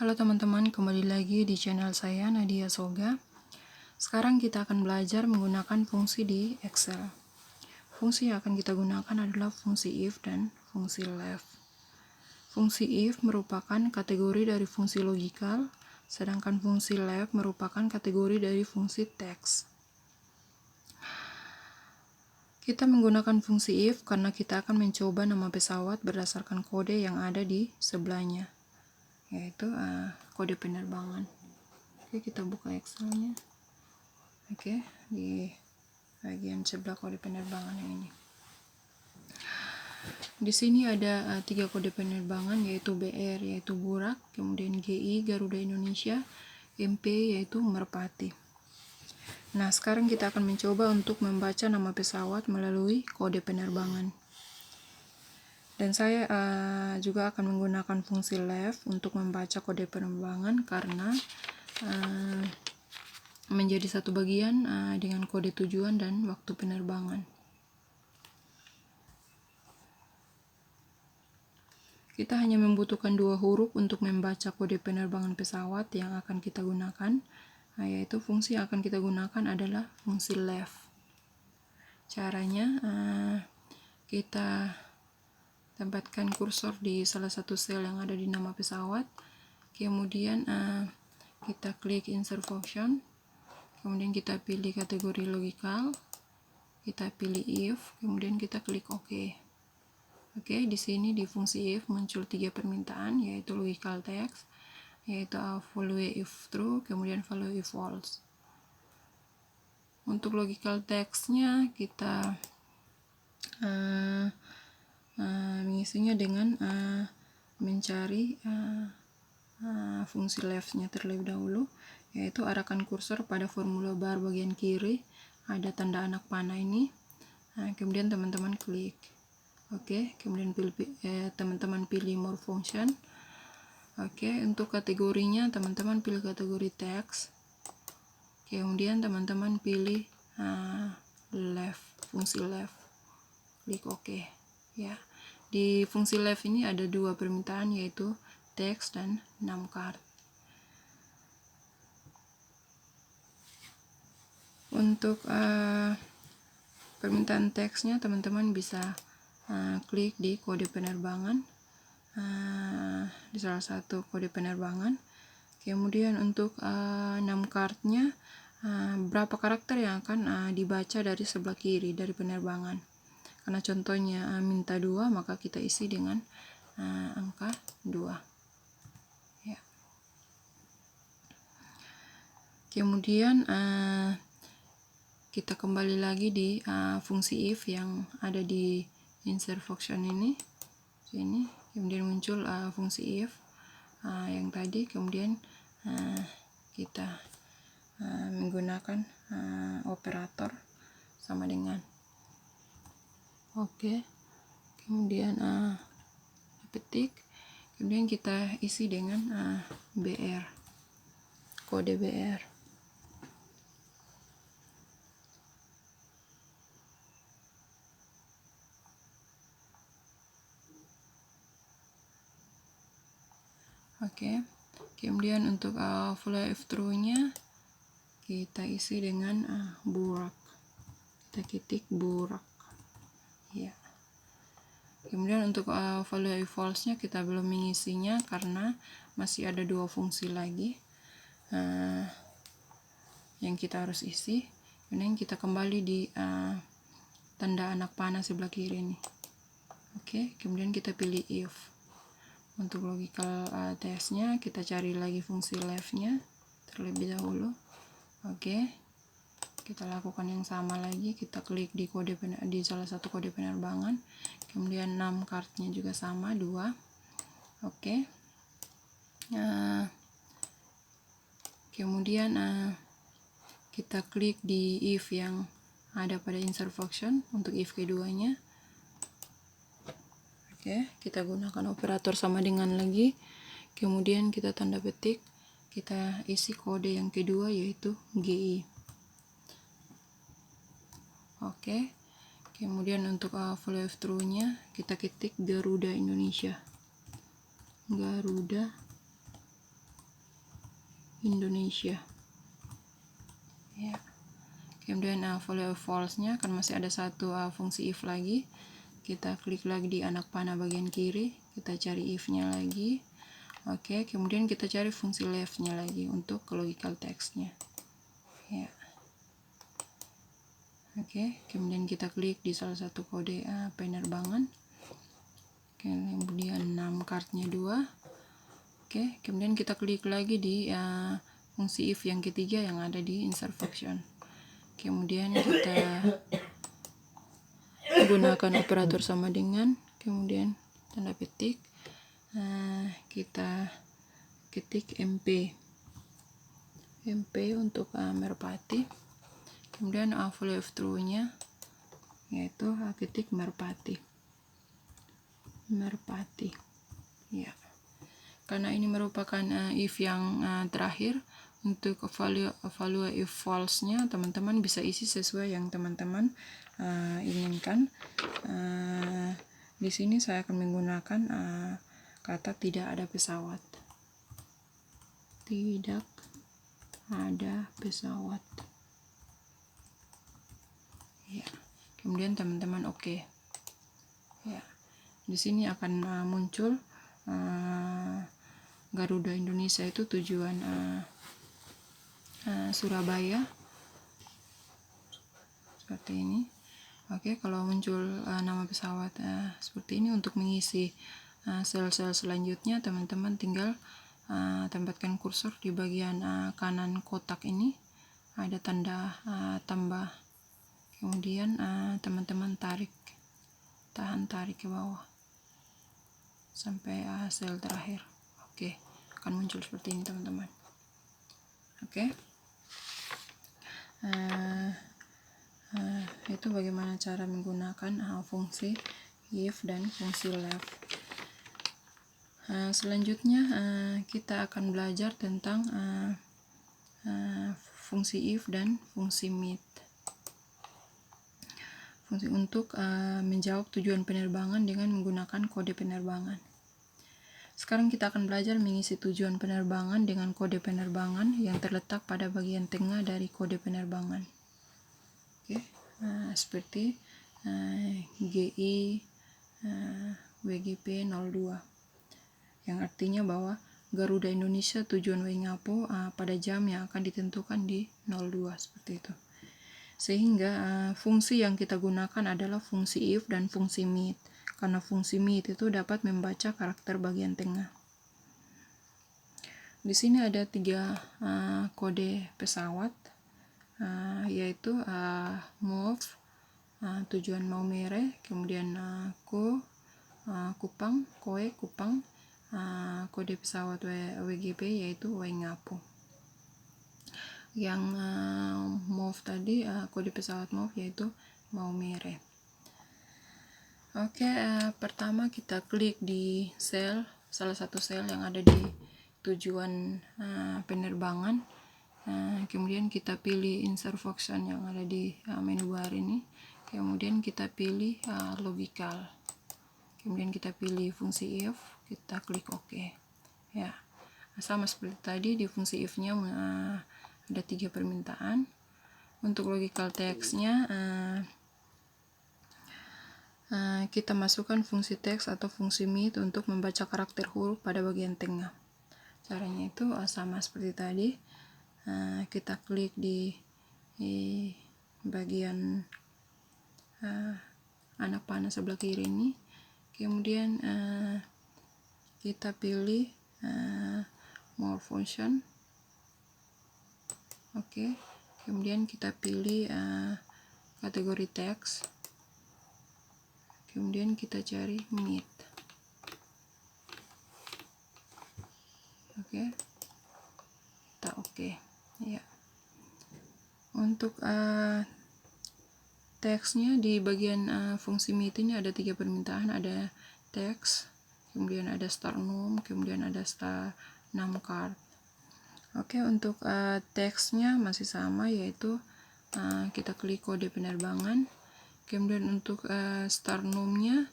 Halo teman-teman, kembali lagi di channel saya Nadia Soga. Sekarang kita akan belajar menggunakan fungsi di Excel. Fungsi yang akan kita gunakan adalah fungsi if dan fungsi left. Fungsi if merupakan kategori dari fungsi logikal, sedangkan fungsi left merupakan kategori dari fungsi teks. Kita menggunakan fungsi if karena kita akan mencoba nama pesawat berdasarkan kode yang ada di sebelahnya, yaitu kode penerbangan. Oke, kita buka Excelnya. Oke, di bagian sebelah kode penerbangan yang ini. Di sini ada 3 kode penerbangan, yaitu BR yaitu Burak, kemudian GI Garuda Indonesia, MP yaitu Merpati. Nah, sekarang kita akan mencoba untuk membaca nama pesawat melalui kode penerbangan. Dan saya juga akan menggunakan fungsi left untuk membaca kode penerbangan karena menjadi satu bagian dengan kode tujuan dan waktu penerbangan. Kita hanya membutuhkan 2 huruf untuk membaca kode penerbangan pesawat yang akan kita gunakan, yaitu fungsi yang akan kita gunakan adalah fungsi left. Caranya, kita tempatkan kursor di salah satu sel yang ada di nama pesawat, kemudian kita klik insert function, kemudian kita pilih kategori logikal, kita pilih if, kemudian kita klik OK. Oke, di sini di fungsi if muncul 3 permintaan, yaitu logical text, yaitu value if true, kemudian value if false. Untuk logical text-nya kita mengisinya dengan mencari fungsi left-nya terlebih dahulu, yaitu arahkan kursor pada formula bar bagian kiri, ada tanda anak panah ini, kemudian teman-teman klik. Oke, kemudian teman-teman pilih more function. Oke, untuk kategorinya teman-teman pilih kategori teks. Kemudian teman-teman pilih left, fungsi left. Klik OK. Ya. Di fungsi left ini ada 2 permintaan, yaitu teks dan name card. Untuk permintaan teksnya teman-teman bisa klik di kode penerbangan, di salah satu kode penerbangan. Kemudian untuk name card-nya, berapa karakter yang akan dibaca dari sebelah kiri dari penerbangan. Karena contohnya minta 2, maka kita isi dengan angka 2. Ya. Kemudian kita kembali lagi di fungsi if yang ada di insert function ini. Kemudian muncul fungsi if yang tadi, kemudian kita menggunakan operator sama dengan oke, kemudian petik, kemudian kita isi dengan BR, kode BR. Oke, kemudian untuk value if true-nya kita isi dengan Burak. Kita ketik Burak. Ya. Kemudian untuk value if false-nya kita belum mengisinya karena masih ada 2 fungsi lagi yang kita harus isi. Kemudian kita kembali di tanda anak panah sebelah kiri ini. Oke, kemudian kita pilih if. Untuk logical test-nya kita cari lagi fungsi left-nya terlebih dahulu. Oke, kita lakukan yang sama lagi, kita klik di di salah satu kode penerbangan, kemudian name card-nya juga sama 2. Oke, kemudian kita klik di if yang ada pada insert function untuk if keduanya. Oke, kita gunakan operator sama dengan lagi, kemudian kita tanda petik, kita isi kode yang kedua yaitu GI. Oke, kemudian untuk value if true-nya kita ketik Garuda Indonesia. Garuda Indonesia. Ya. Kemudian value false-nya kan masih ada satu fungsi if lagi. Kita klik lagi di anak panah bagian kiri, kita cari if-nya lagi. Oke, kemudian kita cari fungsi left-nya lagi untuk logical text-nya. Ya. Oke, kemudian kita klik di salah satu kode penerbangan. Kemudian 6 kartnya 2. Oke, kemudian kita klik lagi di fungsi if yang ketiga yang ada di insert function. Kemudian kita gunakan operator sama dengan, kemudian tanda petik, kita ketik MP untuk merpati. Kemudian value of true-nya yaitu ketik merpati. Ya. Karena ini merupakan if yang terakhir, untuk value if false-nya teman-teman bisa isi sesuai yang teman-teman inginkan. Di sini saya akan menggunakan kata tidak ada pesawat. Tidak ada pesawat. Ya. Kemudian teman-teman oke. Ya. Di sini akan muncul Garuda Indonesia itu tujuan Surabaya seperti ini. Oke, kalau muncul nama pesawat seperti ini, untuk mengisi sel-sel selanjutnya teman-teman tinggal tempatkan kursor di bagian kanan kotak ini, ada tanda tambah, kemudian teman-teman tarik ke bawah sampai sel terakhir. Oke, akan muncul seperti ini teman-teman. Oke. Itu bagaimana cara menggunakan fungsi if dan fungsi left. Selanjutnya kita akan belajar tentang fungsi if dan fungsi meet. Fungsi untuk menjawab tujuan penerbangan dengan menggunakan kode penerbangan. Sekarang kita akan belajar mengisi tujuan penerbangan dengan kode penerbangan yang terletak pada bagian tengah dari kode penerbangan. Oke, seperti GI WGP 02, yang artinya bahwa Garuda Indonesia tujuan Waingapu pada jam yang akan ditentukan di 02, seperti itu. Sehingga fungsi yang kita gunakan adalah fungsi if dan fungsi meet, karena fungsi meet itu dapat membaca karakter bagian tengah. Di sini ada 3 kode pesawat, yaitu move, tujuan Maumere, kemudian Kupang, kode pesawat WGP yaitu Waingapu. Yang move tadi, kode pesawat move yaitu Maumere. Oke, pertama kita klik di salah satu sel yang ada di tujuan penerbangan. Kemudian kita pilih insert function yang ada di menu bar ini. Kemudian kita pilih logical. Kemudian kita pilih fungsi if, kita klik OK. Ya, sama seperti tadi di fungsi if-nya ada 3 permintaan. Untuk logical text-nya kita masukkan fungsi teks atau fungsi meet untuk membaca karakter huruf pada bagian tengah. Caranya itu sama seperti tadi. Kita klik di bagian anak panah sebelah kiri ini. Kemudian kita pilih more function. Oke. Kemudian kita pilih kategori teks. Kemudian kita cari meet. Oke. Kita oke. Ya. Untuk teksnya di bagian fungsi meet ini ada 3 permintaan, ada teks, kemudian ada start num, kemudian ada start num card. Oke, untuk teksnya masih sama, yaitu kita klik kode penerbangan. Kemudian untuk start num-nya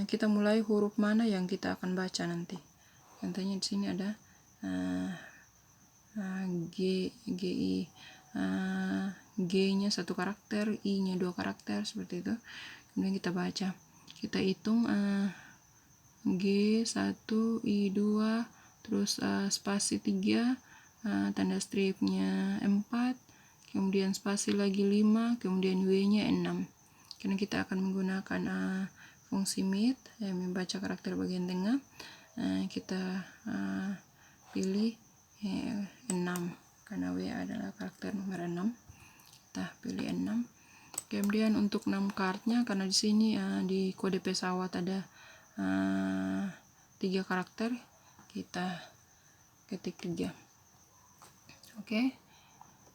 kita mulai huruf mana yang kita akan baca nanti. Contohnya di sini ada G-nya 1 karakter, I-nya 2 karakter, seperti itu. Kemudian kita baca, kita hitung G1, I2, terus spasi 3, tanda stripnya 4, kemudian spasi lagi 5, kemudian W-nya 6. Karena kita akan menggunakan fungsi mid yang membaca karakter bagian tengah, kita pilih 6 karena W adalah karakter nomor 6. Kita pilih 6. Kemudian untuk 6 cardnya, karena di sini di kode pesawat ada 3 karakter, kita ketik 3. Oke.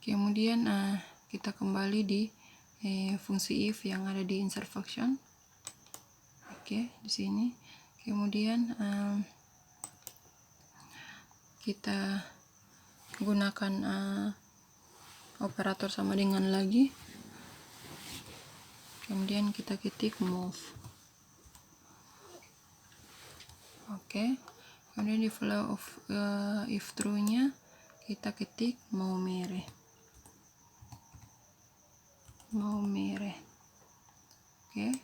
Kemudian kita kembali di fungsi if yang ada di insert function. Oke, di sini. Kemudian kita gunakan operator sama dengan lagi. Kemudian kita ketik move. Oke. Kemudian di flow of if true-nya kita ketik mau merah. Oke.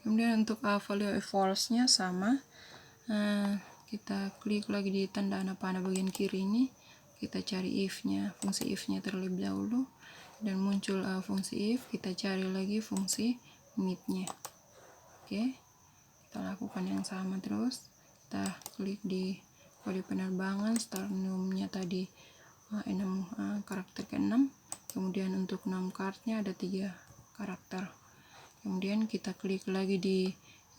Kemudian untuk value if false-nya sama. Kita klik lagi di tanda panah bagian kiri ini, kita cari if-nya, fungsi if-nya terlebih dahulu, dan muncul fungsi if, kita cari lagi fungsi mid-nya. Oke, kita lakukan yang sama terus. Kita klik di kode penerbangan, start num-nya tadi 6 karakter ke-6, kemudian untuk 6 card-nya ada 3 karakter. Kemudian kita klik lagi di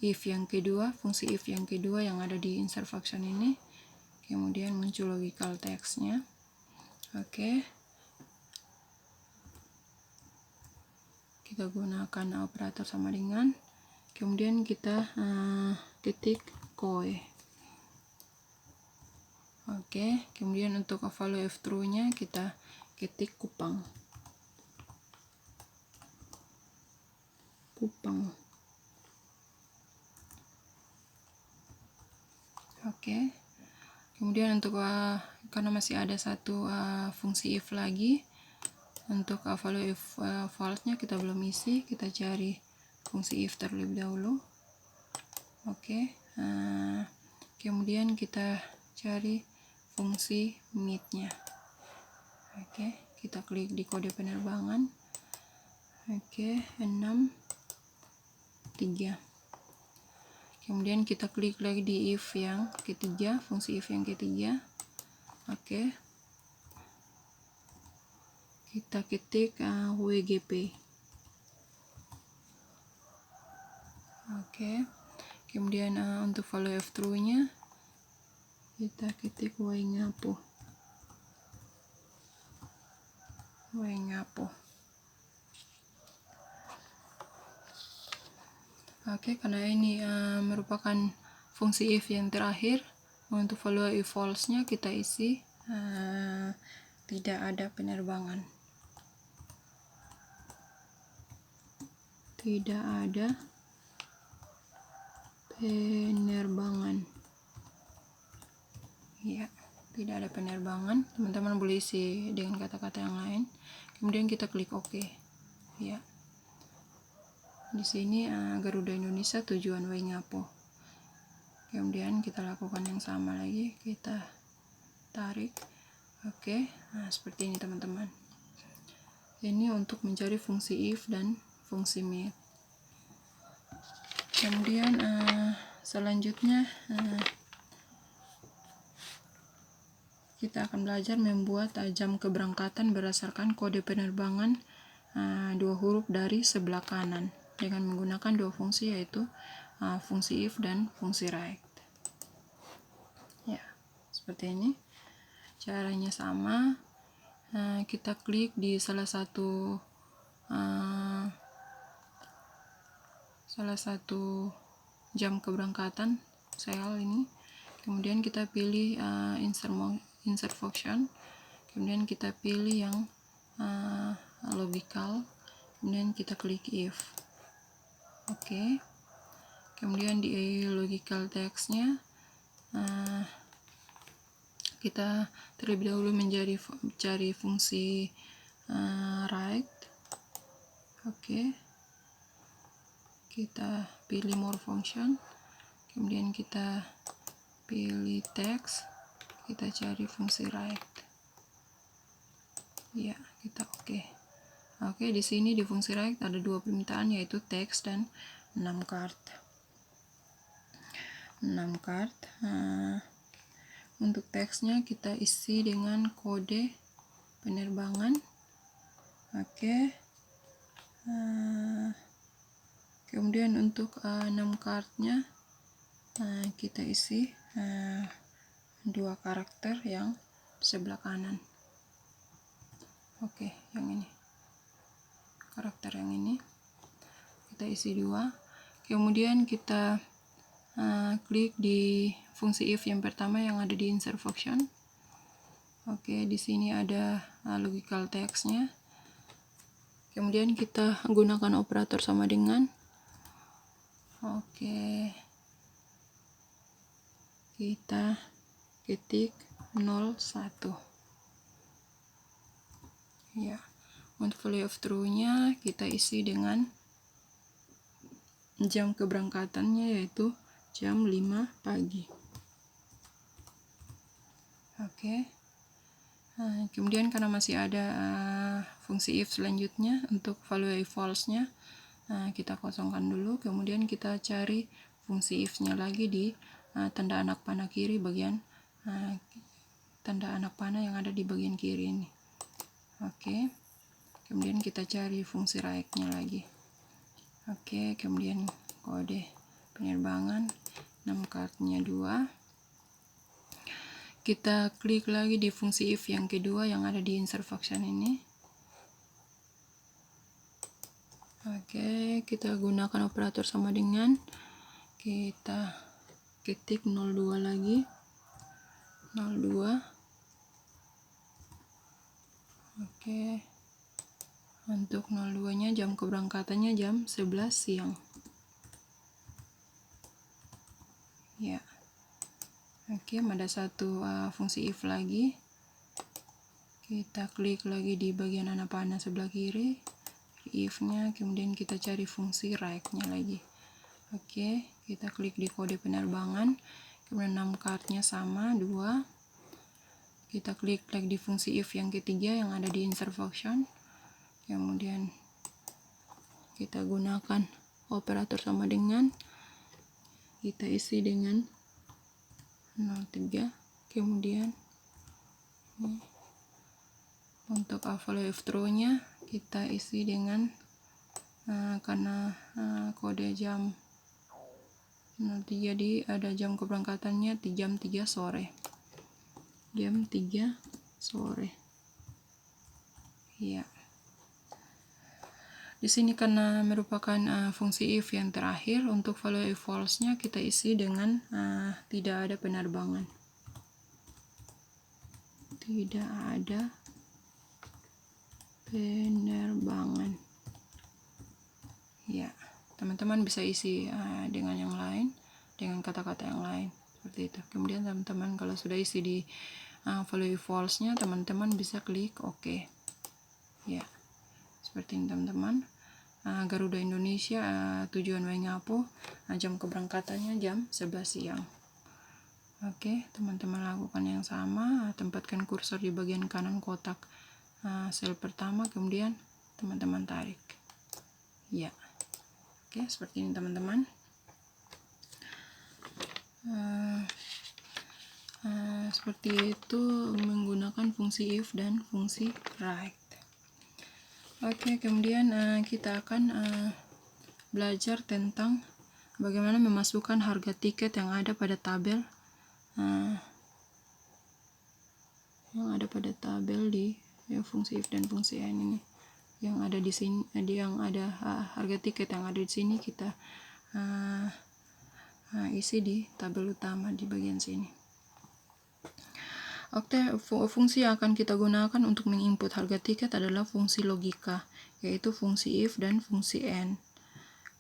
if yang kedua, fungsi if yang kedua yang ada di insert function ini, kemudian muncul logical text-nya. Oke, kita gunakan operator sama dengan, kemudian kita ketik koi. Oke, kemudian untuk value if true-nya kita ketik kupang. Oke, kemudian untuk karena masih ada satu fungsi if lagi, untuk value if false-nya kita belum isi, kita cari fungsi if terlebih dahulu. Oke, kemudian kita cari fungsi mid-nya. Oke, kita klik di kode penerbangan. Oke, 6, 3. Kemudian kita klik lagi di if yang ketiga, fungsi if yang ketiga. Oke, kita ketik WGP. Oke, kemudian untuk value if true-nya kita ketik waingapo. Oke, karena ini merupakan fungsi if yang terakhir, untuk value if false-nya kita isi tidak ada penerbangan. Ya, tidak ada penerbangan. Teman-teman boleh isi dengan kata-kata yang lain. Kemudian kita klik OK. Ya. Di sini Garuda Indonesia tujuan Waingapo. Kemudian kita lakukan yang sama lagi, kita tarik. Oke, nah seperti ini teman-teman. Ini untuk mencari fungsi if dan fungsi mid. Kemudian selanjutnya kita akan belajar membuat jam keberangkatan berdasarkan kode penerbangan 2 huruf dari sebelah kanan dengan menggunakan 2 fungsi, yaitu fungsi if dan fungsi right. Ya, seperti ini. Caranya sama. Kita klik di salah satu jam keberangkatan sel ini. Kemudian kita pilih insert function. Kemudian kita pilih yang logical. Kemudian kita klik if. Oke. Kemudian di logical text-nya Kita terlebih dahulu cari fungsi right. Oke. Kita pilih more function, kemudian kita pilih text, kita cari fungsi right. Ya, kita oke. Oke, di sini di fungsi right ada dua permintaan, yaitu text dan 6 card. 6 card. Untuk teksnya kita isi dengan kode penerbangan. Oke. Kemudian untuk 6 cardnya kita isi 2 karakter yang sebelah kanan. Oke, yang ini. Karakter yang ini kita isi 2. Kemudian kita klik di fungsi if yang pertama yang ada di insert function. Oke, di sini ada logical text-nya. Kemudian kita gunakan operator sama dengan. Oke. Kita ketik 01. Ya. Untuk value of true-nya kita isi dengan jam keberangkatannya, yaitu jam 5 pagi. Oke. Kemudian karena masih ada fungsi if selanjutnya, untuk value false-nya kita kosongkan dulu. Kemudian kita cari fungsi if-nya lagi di tanda anak panah kiri, bagian tanda anak panah yang ada di bagian kiri ini. Oke. Kemudian kita cari fungsi right-nya lagi. Oke, kemudian kode penerbangan 6 card-nya 2. Kita klik lagi di fungsi if yang kedua yang ada di insert function ini. Oke, kita gunakan operator sama dengan, kita ketik 02 lagi. 02. Oke. Untuk 02-nya jam keberangkatannya jam 11 siang. Ya. Oke, ada satu fungsi if lagi. Kita klik lagi di bagian anak panah sebelah kiri, if-nya, kemudian kita cari fungsi right-nya lagi. Oke, kita klik di kode penerbangan, kemudian 6 card-nya sama 2. Kita klik lagi di fungsi if yang ketiga yang ada di insert function. Kemudian kita gunakan operator sama dengan, kita isi dengan 03. Kemudian untuk value of true-nya kita isi dengan karena kode jam 03, jadi ada jam keberangkatannya di jam 3 sore. Jam 3 sore. Ya. Di sini karena merupakan fungsi if yang terakhir, untuk value false-nya kita isi dengan tidak ada penerbangan. Tidak ada penerbangan. Ya, teman-teman bisa isi dengan yang lain, dengan kata-kata yang lain seperti itu. Kemudian teman-teman kalau sudah isi di value false-nya, teman-teman bisa klik OK. Ya, seperti ini teman-teman. Garuda Indonesia tujuan Waingapu, jam keberangkatannya jam 11 siang. Oke, teman-teman lakukan yang sama, tempatkan kursor di bagian kanan kotak sel pertama, kemudian teman-teman tarik. Ya. Oke, seperti ini teman-teman. Seperti itu menggunakan fungsi if dan fungsi right. Oke, kemudian kita akan belajar tentang bagaimana memasukkan harga tiket yang ada pada tabel di fungsi if dan fungsi n ini. Yang ada di sini, yang ada harga tiket yang ada di sini kita isi di tabel utama di bagian sini. Oke, fungsi yang akan kita gunakan untuk menginput harga tiket adalah fungsi logika, yaitu fungsi if dan fungsi n.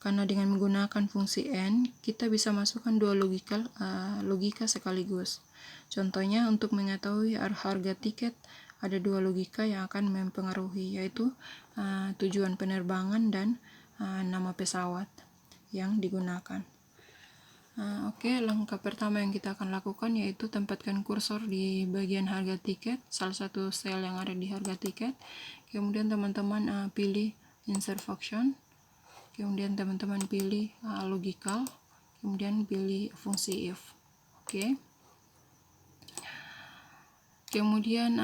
karena dengan menggunakan fungsi AND kita bisa masukkan dua logika sekaligus. Contohnya untuk mengetahui harga tiket ada dua logika yang akan mempengaruhi, yaitu tujuan penerbangan dan nama pesawat yang digunakan. Oke, langkah pertama yang kita akan lakukan yaitu tempatkan kursor di bagian harga tiket, salah satu sel yang ada di harga tiket. Kemudian teman-teman pilih insert function, kemudian teman-teman pilih logical, kemudian pilih fungsi if. Oke. Kemudian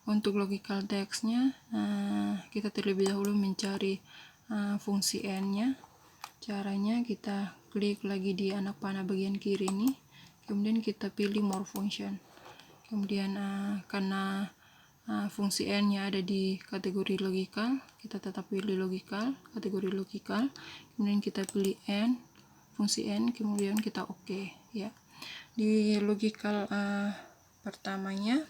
untuk logical text-nya kita terlebih dahulu mencari fungsi n-nya. Caranya kita klik lagi di anak panah bagian kiri ini, kemudian kita pilih more function. Kemudian karena fungsi n-nya ada di kategori logical, kita tetap pilih logical, kategori logical, kemudian kita pilih n, fungsi n, kemudian kita oke, ya. Di logical pertamanya,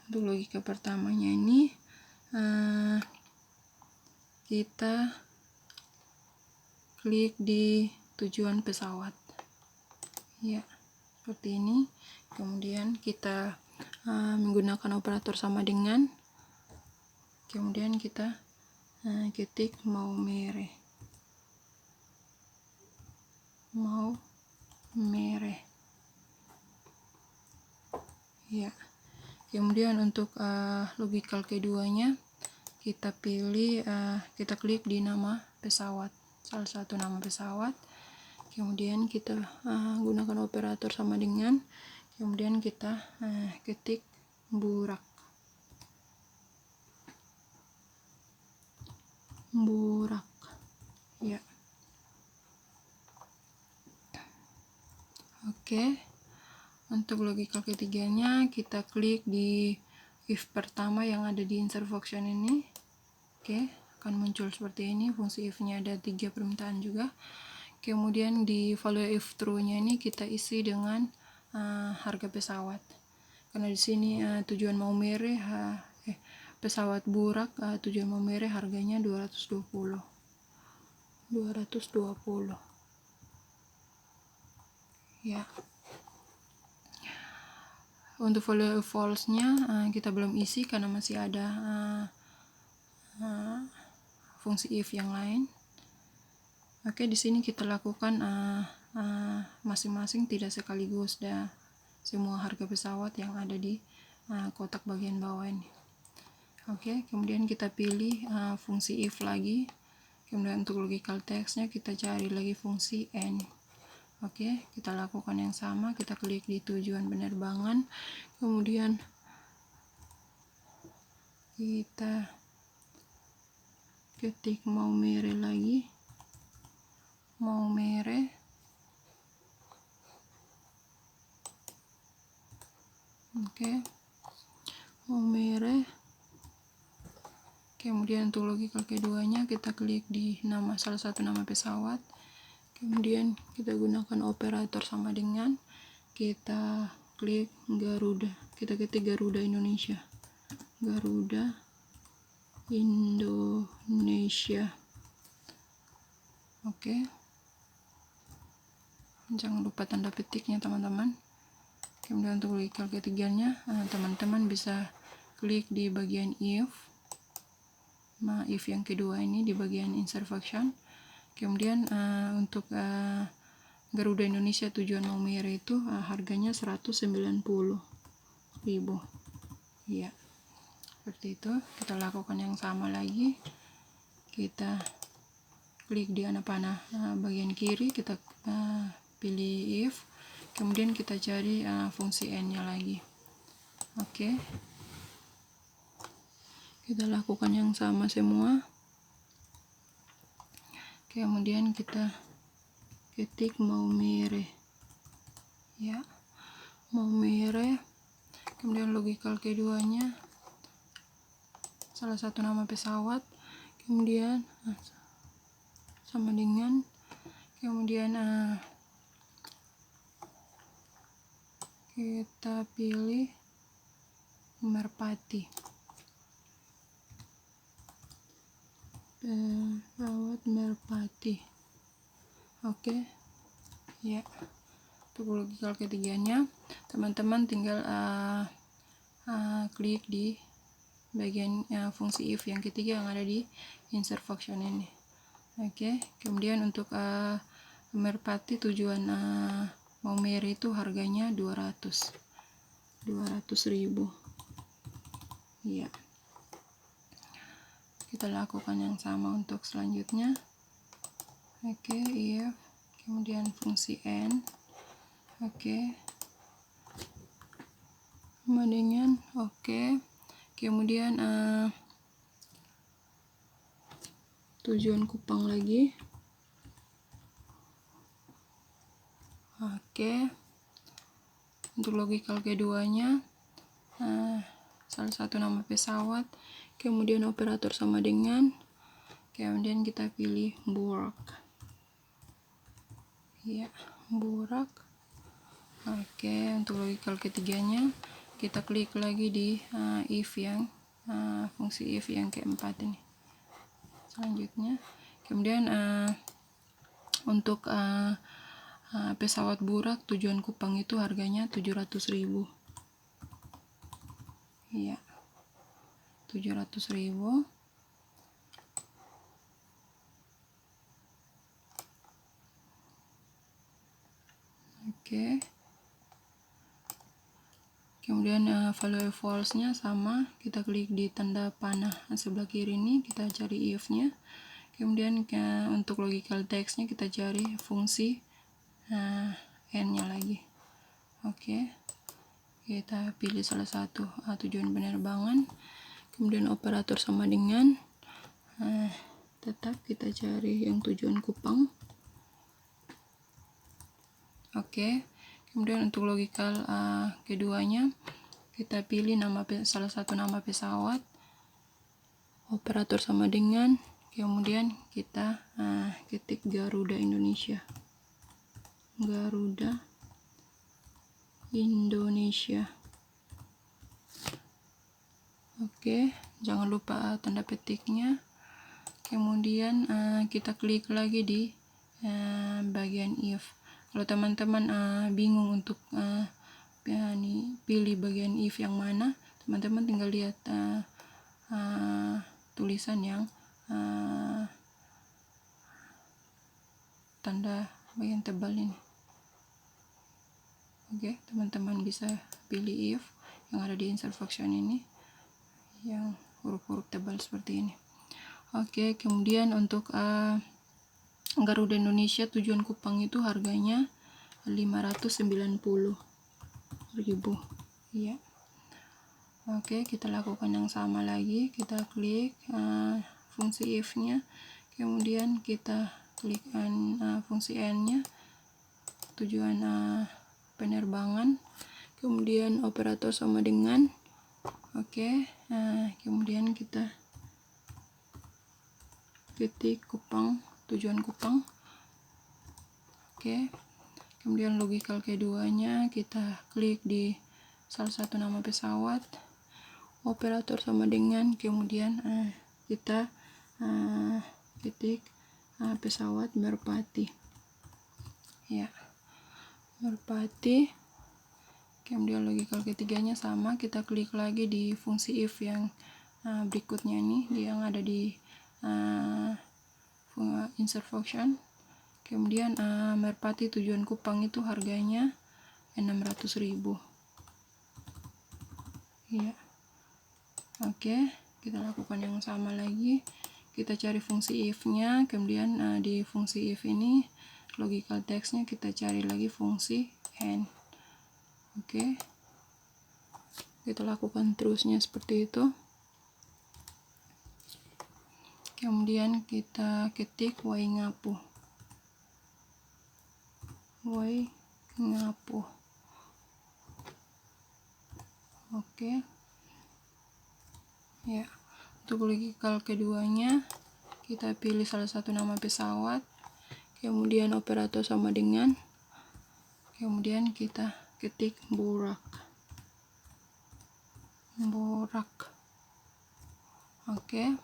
untuk logika pertamanya ini kita klik di tujuan pesawat, ya, seperti ini. Kemudian kita menggunakan operator sama dengan, kemudian kita ketik mau merah, ya. Kemudian untuk logical keduanya kita pilih, kita klik di nama pesawat, salah satu nama pesawat, kemudian kita gunakan operator sama dengan, kemudian kita ketik burak, ya. Oke. Untuk logika ketiganya kita klik di if pertama yang ada di insert function ini. Oke, akan muncul seperti ini. Fungsi if-nya ada 3 permintaan juga. Kemudian di value if true-nya ini kita isi dengan harga pesawat. Karena di sini tujuan Maumere pesawat burak tujuan Maumere harganya 220. Ya. Untuk value false-nya kita belum isi karena masih ada fungsi if yang lain. Oke, di sini kita lakukan masing-masing tidak sekaligus semua harga pesawat yang ada di kotak bagian bawah ini. Oke, kemudian kita pilih fungsi if lagi. Kemudian untuk logical text-nya kita cari lagi fungsi n. Oke, kita lakukan yang sama, kita klik di tujuan penerbangan, kemudian kita ketik Maumere lagi, oke, Maumere. Kemudian untuk logical keduanya kita klik di salah satu nama pesawat, kemudian kita gunakan operator sama dengan, kita klik Garuda, kita ketik Garuda Indonesia, oke. Jangan lupa tanda petiknya teman-teman. Kemudian untuk logical ketiganya teman-teman bisa klik di bagian if, if yang kedua ini di bagian insert function. Kemudian untuk Garuda Indonesia tujuan Maumere itu harganya 190.000, ya. Seperti itu. Kita lakukan yang sama lagi, kita klik di anak panah bagian kiri, kita pilih if, kemudian kita cari fungsi n-nya lagi. Oke, kita lakukan yang sama semua. Kemudian kita ketik Maumere, ya, Maumere. Kemudian logical keduanya salah satu nama pesawat, kemudian sama dengan, kemudian kita pilih Merpati. pesawat merpati. Oke, ya. Untuk logikal ketiganya, teman-teman tinggal klik di bagian fungsi if yang ketiga yang ada di insert function ini. Oke, kemudian untuk merpati tujuan Maumere itu harganya 200.000. Ya, kita lakukan yang sama untuk selanjutnya. Oke, if, kemudian fungsi n. Oke, sama dengan oke. Kemudian tujuan Kupang lagi. Oke, untuk logikal keduanya salah satu nama pesawat, kemudian operator sama dengan, kemudian kita pilih Burak. Ya, Burak. Oke, untuk logikal ketiganya kita klik lagi di if yang fungsi if yang keempat ini. Selanjutnya, kemudian untuk pesawat Burak tujuan Kupang itu harganya 700.000. Iya, 700.000. Oke. Kemudian value false-nya sama, kita klik di tanda panah sebelah kiri ini, kita cari if-nya. Kemudian untuk logical text-nya kita cari fungsi n-nya lagi. Oke. Kita pilih salah satu tujuan penerbangan. Kemudian operator sama dengan tetap kita cari yang tujuan Kupang. Oke. Kemudian untuk logikal keduanya kita pilih salah satu nama pesawat, operator sama dengan, kemudian kita ketik Garuda Indonesia. Garuda Indonesia. Oke, jangan lupa tanda petiknya. Kemudian kita klik lagi di bagian if. Kalau teman-teman bingung untuk pilih bagian if yang mana, teman-teman tinggal lihat tulisan yang tanda bagian tebal ini. Oke, teman-teman bisa pilih if yang ada di insert function ini, yang huruf-huruf tebal seperti ini. Oke, kemudian untuk Garuda Indonesia tujuan Kupang itu harganya 590.000. Ya. Oke, kita lakukan yang sama lagi. Kita klik fungsi if-nya, kemudian kita klik fungsi n-nya, tujuan penerbangan, kemudian operator sama dengan. Oke, kemudian kita ketik Kupang, tujuan Kupang. Oke, kemudian logikal keduanya kita klik di salah satu nama pesawat, operator sama dengan, kemudian kita ketik pesawat Merpati. Ya, Merpati. Kemudian logikal ketiganya sama, kita klik lagi di fungsi if yang berikutnya ini, yang ada di insert function. Kemudian Merpati tujuan Kupang itu harganya 600.000. Ya. Oke, kita lakukan yang sama lagi. Kita cari fungsi if-nya, kemudian di fungsi if ini logical text-nya kita cari lagi fungsi n. Oke. Kita lakukan terusnya seperti itu. Kemudian kita ketik Waingapu. Waingapu. Oke. Ya. Untuk logical keduanya kita pilih salah satu nama pesawat, kemudian operator sama dengan, kemudian kita ketik Burak. Oke.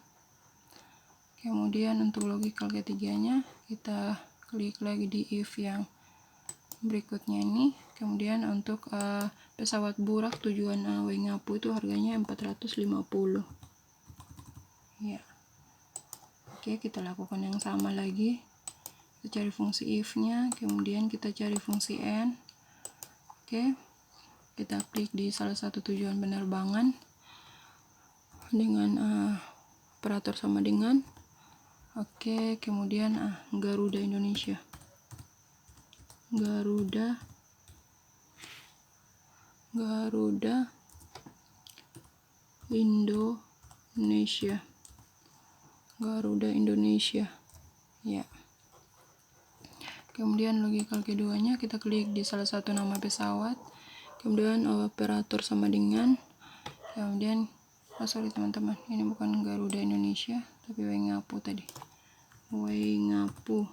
Kemudian untuk logical ketiganya kita klik lagi di if yang berikutnya ini. Kemudian untuk pesawat burak tujuan Waingapu itu harganya 450 ya. Oke, kita lakukan yang sama lagi. Kita cari fungsi if nya, kemudian kita cari fungsi n. Oke, kita klik di salah satu tujuan penerbangan dengan operator sama dengan. Oke, kemudian Garuda Indonesia. Garuda Indonesia. Garuda Indonesia ya. Kemudian logical keduanya kita klik di salah satu nama pesawat, kemudian operator sama dengan, kemudian sorry teman-teman, ini bukan Garuda Indonesia tapi Waingapu tadi. Waingapu,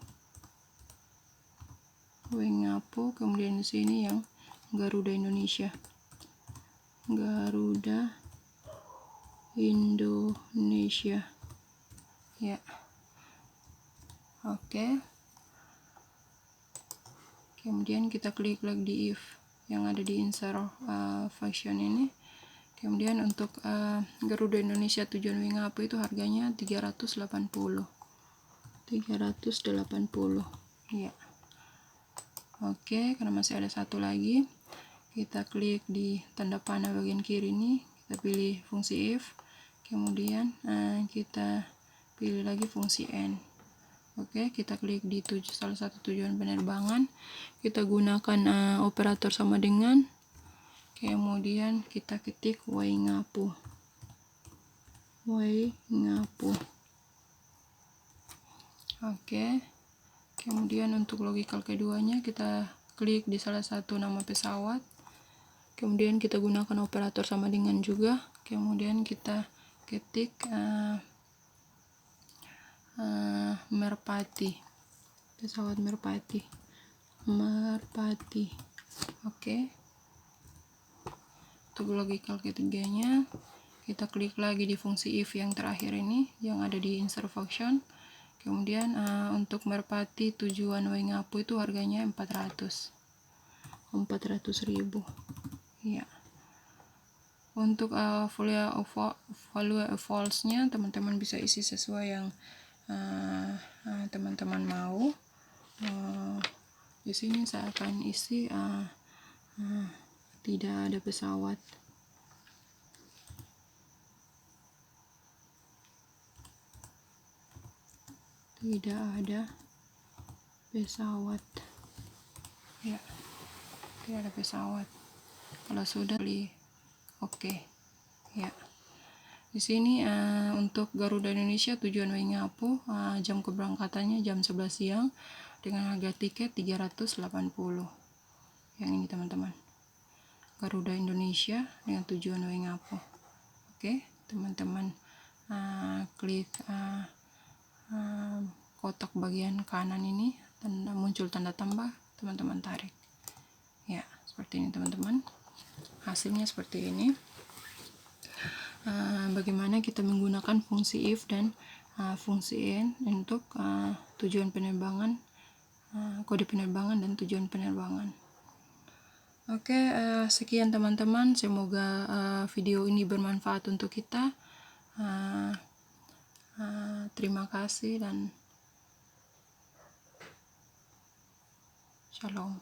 kemudian di sini yang Garuda Indonesia. Garuda Indonesia ya. Oke, kemudian kita klik lagi di if yang ada di insert function ini. Kemudian untuk Garuda Indonesia tujuan Waingapu itu harganya 380 ya. Oke, karena masih ada satu lagi, kita klik di tanda panah bagian kiri ini, kita pilih fungsi if, kemudian kita pilih lagi fungsi n. Oke, kita klik di salah satu tujuan penerbangan, kita gunakan operator sama dengan, kemudian kita ketik Waingapu. Oke, kemudian untuk logical keduanya kita klik di salah satu nama pesawat, kemudian kita gunakan operator sama dengan juga, kemudian kita ketik Merpati, pesawat Merpati. Oke, untuk logical ketiganya kita klik lagi di fungsi if yang terakhir ini yang ada di insert function. Kemudian untuk Merpati tujuan Waingapu itu harganya 400.000 ya. Untuk value false nya teman-teman bisa isi sesuai yang teman-teman mau. Di sini saya akan isi tidak ada pesawat. Tidak ada pesawat ya, tidak ada pesawat. Kalau sudah pilih oke ya. Di sini untuk Garuda Indonesia tujuan Waingapu jam keberangkatannya jam 11 siang dengan harga tiket 380. Yang ini teman-teman, Garuda Indonesia dengan tujuan Waingapu. Oke, teman-teman klik kotak bagian kanan ini, muncul tanda tambah, teman-teman tarik ya, seperti ini teman-teman. Hasilnya seperti ini. Bagaimana kita menggunakan fungsi if dan fungsi n untuk tujuan penerbangan, kode penerbangan dan tujuan penerbangan. Oke, sekian teman-teman, semoga video ini bermanfaat untuk kita. Terima kasih dan shalom.